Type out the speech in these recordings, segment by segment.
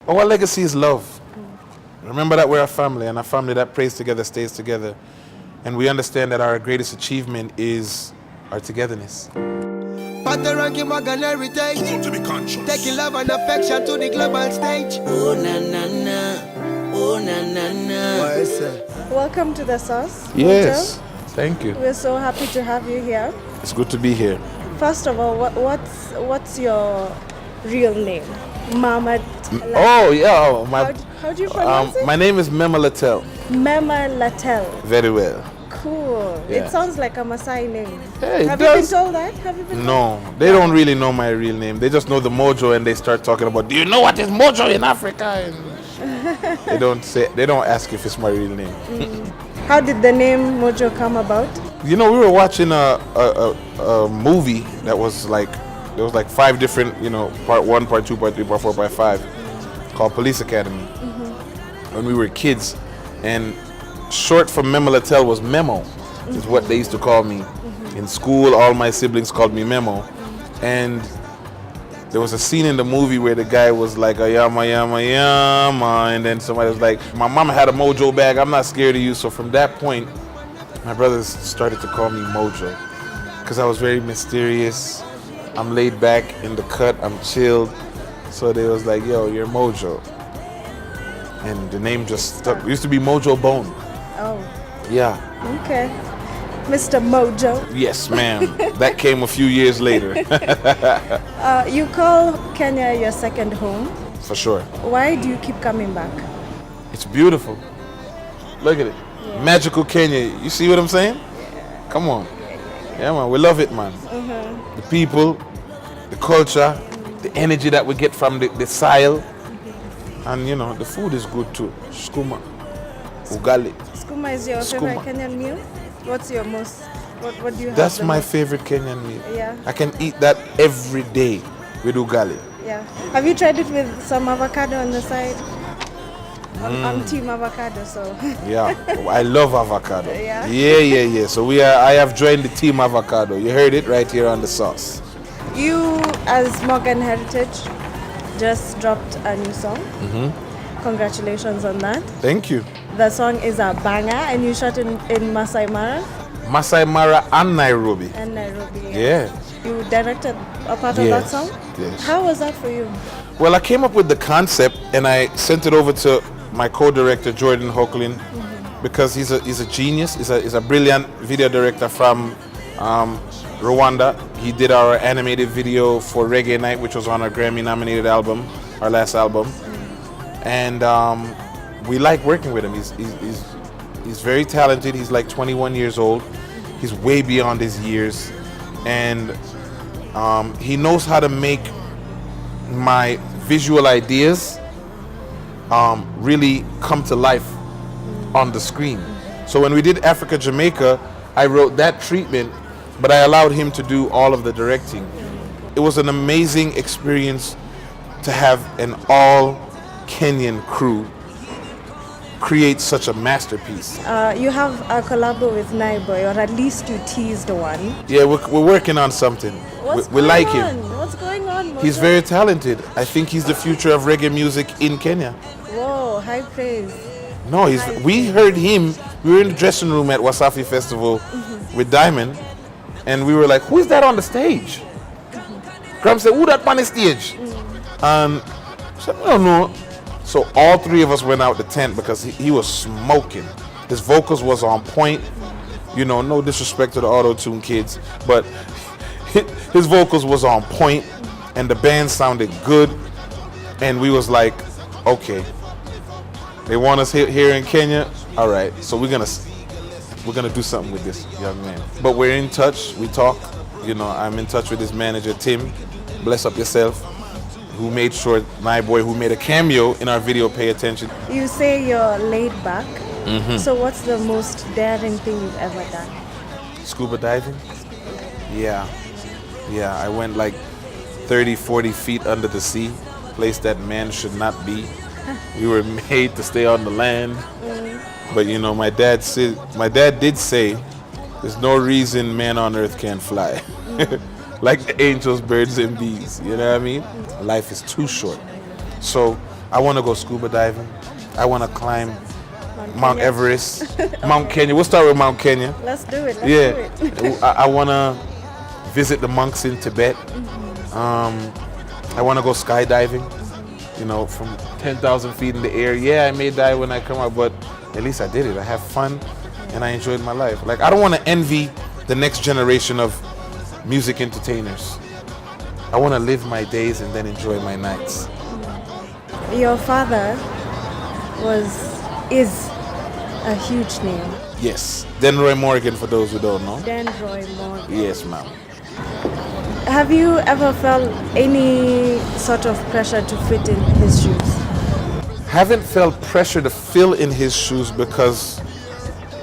Our legacy is love. Remember that we're a family, and a family that prays together stays together. And we understand that our greatest achievement is our togetherness. Mojo Morgan heritage. To be conscious. Taking love and affection to the global stage. Oh na na na, oh na na na. Welcome to the Sauce. Yes, Mojo. thank you. We're so happy to have you here. It's good to be here. First of all, what's your real name? Mama. Oh yeah, How do you pronounce it? my name is Mema Latel. Mema Latel. Very well. Cool. Yeah. It sounds like a Maasai name. Hey, Have you been told that? Have you been told? No, they don't really know my real name. They just know the Mojo, and they start talking about, do you know what is Mojo in Africa? And they don't ask if it's my real name. How did the name Mojo come about? You know, we were watching a movie that was like, there was like 5 different, part 1, part 2, part 3, part 4, part 5, called Police Academy. When we were kids, and short for Memo Latel was Memo, is what they used to call me. In school, all my siblings called me Memo. And there was a scene in the movie where the guy was like, a yama, yama, yama, and then somebody was like, my mama had a Mojo bag, I'm not scared of you. So from that point, my brothers started to call me Mojo, because I was very mysterious. I'm laid back in the cut, I'm chilled. So they was like, yo, you're Mojo. And the name just stuck. It used to be Mojo Bone. Oh. Yeah. Okay. Mr. Mojo. Yes, ma'am. That came a few years later. You call Kenya your second home. For sure. Why do you keep coming back? It's beautiful. Look at it. Yeah. Magical Kenya. You see what I'm saying? Yeah. Come on. Yeah, man. We love it, man. The people, the culture, the energy that we get from the soil. And, the food is good too. Skuma. Ugali. Skuma is your favorite Kenyan meal? What's your most, what do you have? That's my favorite Kenyan meal. Yeah. I can eat that every day with ugali. Yeah. Have you tried it with some avocado on the side? I'm team avocado, so. Yeah, I love avocado. Yeah? Yeah. So I have joined the team avocado. You heard it right here on the Sauce. You, as Morgan Heritage, just dropped a new song. Congratulations on that. Thank you. The song is a banger, and you shot in Masai Mara. Masai Mara and Nairobi. And Nairobi. Yeah. You directed a part of that song? Yes. How was that for you? Well, I came up with the concept and I sent it over to my co-director Jordan Hoechlin, because he's a genius. He's a brilliant video director from Rwanda. He did our animated video for Reggae Night, which was on our Grammy-nominated album, our last album. And we like working with him. He's very talented. He's like 21 years old. He's way beyond his years. And he knows how to make my visual ideas really come to life on the screen. So when we did Africa Jamaica, I wrote that treatment, but I allowed him to do all of the directing. It was an amazing experience to have an all Kenyan crew create such a masterpiece. You have a collab with Naiboi, or at least you teased one. Yeah, we're working on something. We like him. What's going on, Mojo? He's very talented. I think he's the future of reggae music in Kenya. Whoa, high praise. No, we heard him. We were in the dressing room at Wasafi Festival with Diamond, and we were like, who is that on the stage? Graham said, who that on the stage? And I said, I don't know. So all 3 of us went out the tent because he was smoking. His vocals was on point. No disrespect to the auto-tune kids, but his vocals was on point, and the band sounded good. And we was like, okay, they want us here in Kenya. All right, so we're gonna do something with this young man. But we're in touch. We talk. I'm in touch with his manager Tim. Bless up yourself. Who made sure Naiboi, who made a cameo in our video, pay attention. You say you're laid back. So what's the most daring thing you've ever done? Scuba diving? Yeah. I went like 30, 40 feet under the sea, place that man should not be. We were made to stay on the land. But my dad did say, there's no reason man on earth can't fly. Like the angels, birds, and bees. You know what I mean? Life is too short. So I want to go scuba diving. I want to climb Mount Kenya. Everest, Mount Kenya. We'll start with Mount Kenya. Let's do it. Let's Yeah, do it. I want to visit the monks in Tibet. I want to go skydiving, you know, from 10,000 feet in the air. Yeah, I may die when I come out, but at least I did it. I have fun and I enjoyed my life. Like, I don't want to envy the next generation of music entertainers. I want to live my days and then enjoy my nights. Your father is a huge name. Yes, Denroy Morgan, for those who don't know. Roy Morgan. Yes, ma'am. Have you ever felt any sort of pressure to fit in his shoes? Haven't felt pressure to fill in his shoes because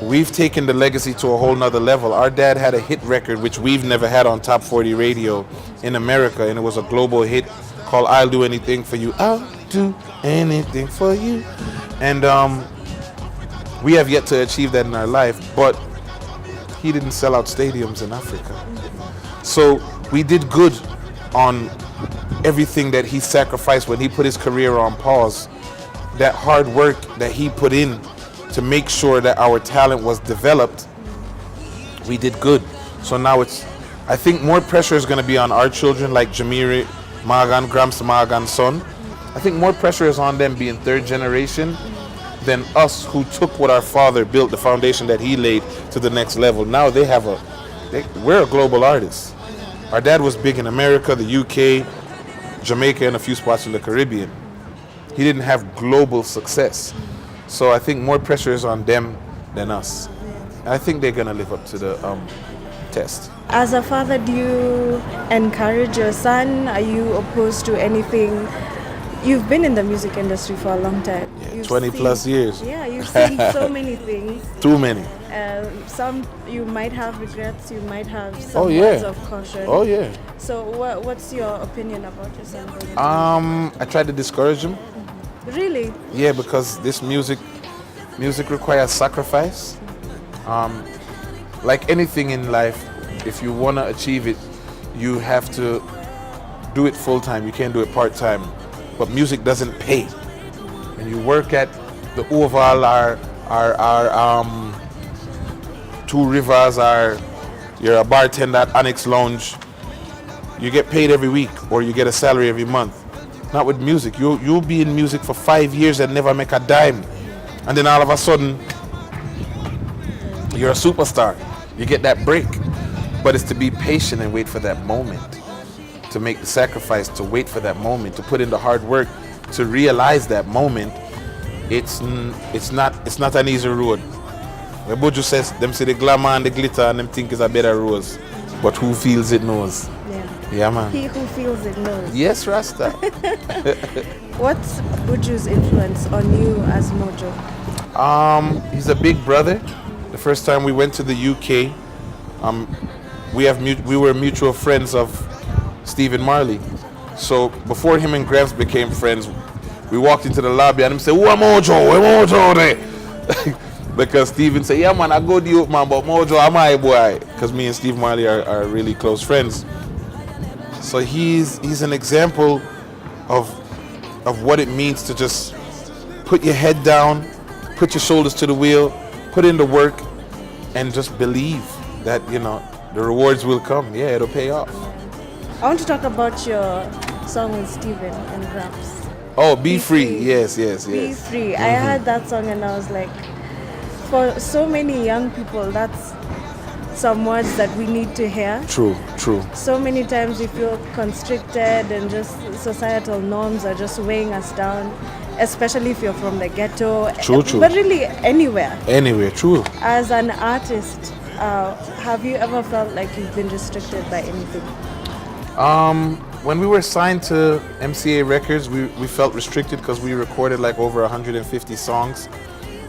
we've taken the legacy to a whole nother level. Our dad had a hit record which we've never had on Top 40 radio in America, and it was a global hit called I'll Do Anything For You. I'll do anything for you. And we have yet to achieve that in our life, but he didn't sell out stadiums in Africa. So we did good on everything that he sacrificed when he put his career on pause. That hard work that he put in to make sure that our talent was developed, we did good. So now I think more pressure is going to be on our children, like Jamiri Morgan, Gramps Morgan's son. I think more pressure is on them being third generation than us who took what our father built, the foundation that he laid, to the next level. Now we're a global artist. Our dad was big in America, the UK, Jamaica, and a few spots in the Caribbean. He didn't have global success. So I think more pressure is on them than us. And I think they're gonna live up to the test. As a father, do you encourage your son? Are you opposed to anything? You've been in the music industry for a long time. Yeah, 20 plus years. Yeah, you've seen so many things. Too many. Some you might have regrets, you might have some Oh, yeah. words of caution. Oh yeah. So what's your opinion about your son? I tried to discourage him. Really? Yeah, because this music requires sacrifice. Like anything in life, if you want to achieve it, you have to do it full time. You can't do it part time. But music doesn't pay. When you work at the Oval, our Two Rivers, you're a bartender at Annex Lounge, you get paid every week or you get a salary every month. Not with music. You'll be in music for 5 years and never make a dime. And then all of a sudden, you're a superstar. You get that break. But it's to be patient and wait for that moment. To make the sacrifice, to wait for that moment, to put in the hard work, to realize that moment. It's not an easy road. When Buju says, them see the glamour and the glitter and them think it's a better rose. But who feels it knows. Yeah, man. He who feels it knows. Yes, Rasta. What's Buju's influence on you as Mojo? He's a big brother. The first time we went to the UK, we were mutual friends of Stephen Marley. So before him and Gramps became friends, we walked into the lobby and him said, "Who am Mojo? Where Mojo there?" Because Stephen said, "Yeah, man, I go to you, man, but Mojo, I'm my boy." Because me and Steve Marley are really close friends. So he's an example of what it means to just put your head down, put your shoulders to the wheel, put in the work, and just believe that, you know, the rewards will come. Yeah, it'll pay off. I want to talk about your song with Steven and Gramps. Oh, Be Free. Yes. Be Free. I heard that song and I was like, for so many young people, that's some words that we need to hear. True. So many times we feel constricted and just societal norms are just weighing us down, especially if you're from the ghetto. True. But really anywhere. Anyway, true. As an artist, have you ever felt like you've been restricted by anything? When we were signed to MCA Records, we felt restricted because we recorded like over 150 songs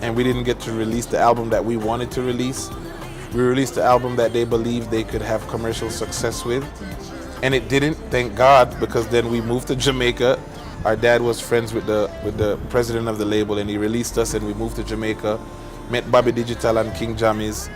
and we didn't get to release the album that we wanted to release. We released the album that they believed they could have commercial success with, and it didn't, thank God, because then we moved to Jamaica. Our dad was friends with the president of the label and he released us and we moved to Jamaica, met Bobby Digital and King Jammies,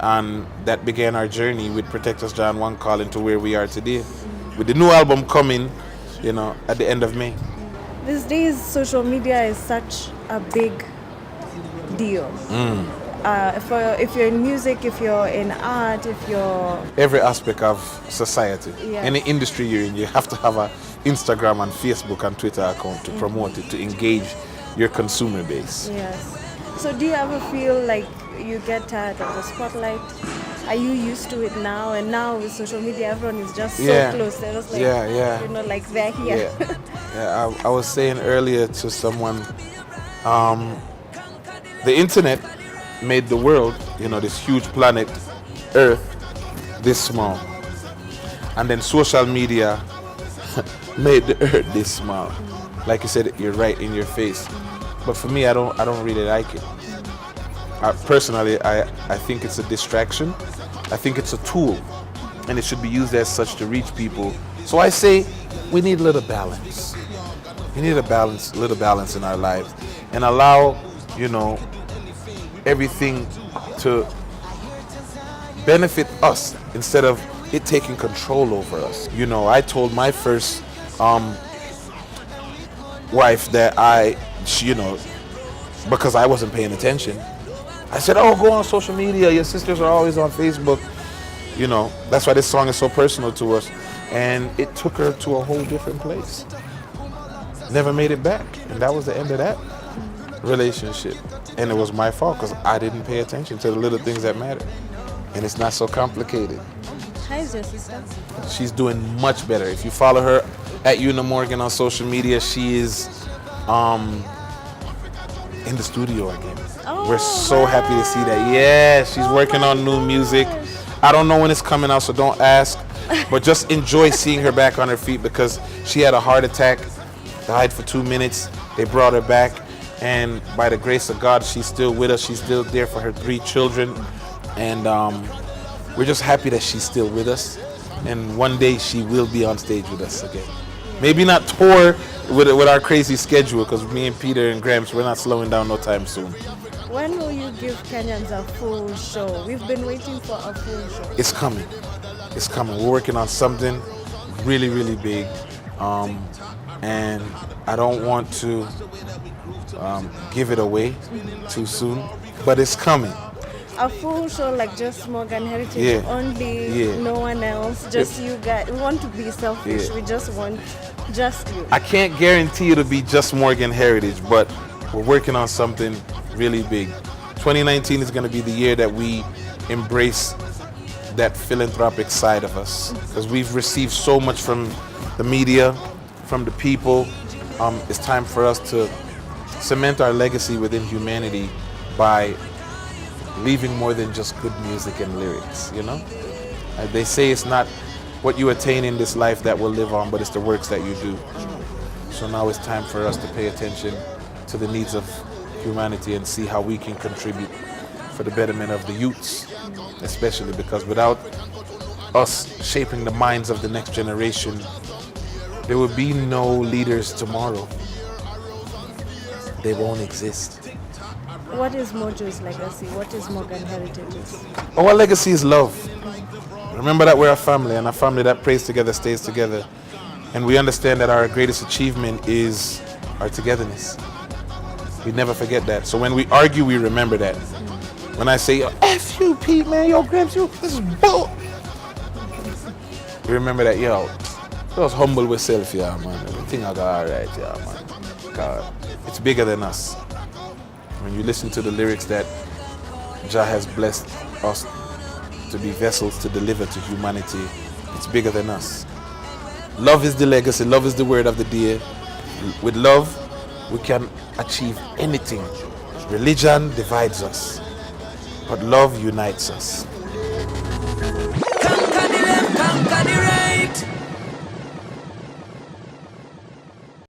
and that began our journey with Protect Us John One Calling to where we are today. With the new album coming, you know, at the end of May. These days, social media is such a big deal. If you're in music, if you're in art, if you're... Every aspect of society, Yes. any industry you're in, you have to have a Instagram and Facebook and Twitter account to promote it, to engage your consumer base. Yes. So do you ever feel like you get tired of the spotlight? Are you used to it now? And now with social media, everyone is just so close. They're just like, you know, like they're here. I was saying earlier to someone, the internet made the world, you know, this huge planet, Earth, this small. And then social media made the Earth this small. Like you said, you're right in your face. But for me, I don't really like it. Personally, I think it's a distraction. I think it's a tool, and it should be used as such to reach people. So I say we need a little balance. We need a little balance in our lives, and allow, you know, everything to benefit us instead of it taking control over us. You know, I told my first wife that she, you know, because I wasn't paying attention, I said, oh, go on social media. Your sisters are always on Facebook. You know, that's why this song is so personal to us. And it took her to a whole different place. Never made it back. And that was the end of that relationship. And it was my fault because I didn't pay attention to the little things that matter. And it's not so complicated. How is your sister? She's doing much better. If you follow her at Mojo Morgan on social media, she is in the studio again. Oh, we're so happy to see that. Yeah, she's working on new music. I don't know when it's coming out, so don't ask. But just enjoy seeing her back on her feet, because she had a heart attack, died for 2 minutes. They brought her back, and by the grace of God, she's still with us. She's still there for her 3 children, and we're just happy that she's still with us. And one day she will be on stage with us again. Maybe not tour with our crazy schedule, because me and Peter and Gramps, we're not slowing down no time soon. When will you give Kenyans a full show? We've been waiting for a full show. It's coming. It's coming. We're working on something really, really big. And I don't want to give it away too soon, but it's coming. A full show like just Morgan Heritage only, no one else, just you guys. We want to be selfish. We just want just you. I can't guarantee it'll be just Morgan Heritage, but we're working on something really big. 2019 is going to be the year that we embrace that philanthropic side of us, because we've received so much from the media, from the people. It's time for us to cement our legacy within humanity by leaving more than just good music and lyrics, you know? They say it's not what you attain in this life that will live on, but it's the works that you do. So now it's time for us to pay attention to the needs of humanity and see how we can contribute for the betterment of the youths, especially because without us shaping the minds of the next generation, there will be no leaders tomorrow. They won't exist. What is Mojo's legacy? What is Morgan Heritage's? Our legacy is love. Remember that we're a family, and a family that prays together stays together. And we understand that our greatest achievement is our togetherness. We never forget that. So when we argue, we remember that. When I say, F you, Pete, man, yo, Gramps, you, this is bull. We remember that, yo, just humble with self, yeah, man. Everything I got all right, yeah, man. God, it's bigger than us. When you listen to the lyrics that Jah has blessed us to be vessels to deliver to humanity, it's bigger than us. Love is the legacy, love is the word of the day. With love, we can achieve anything. Religion divides us, but love unites us. Conquer the left, conquer the right.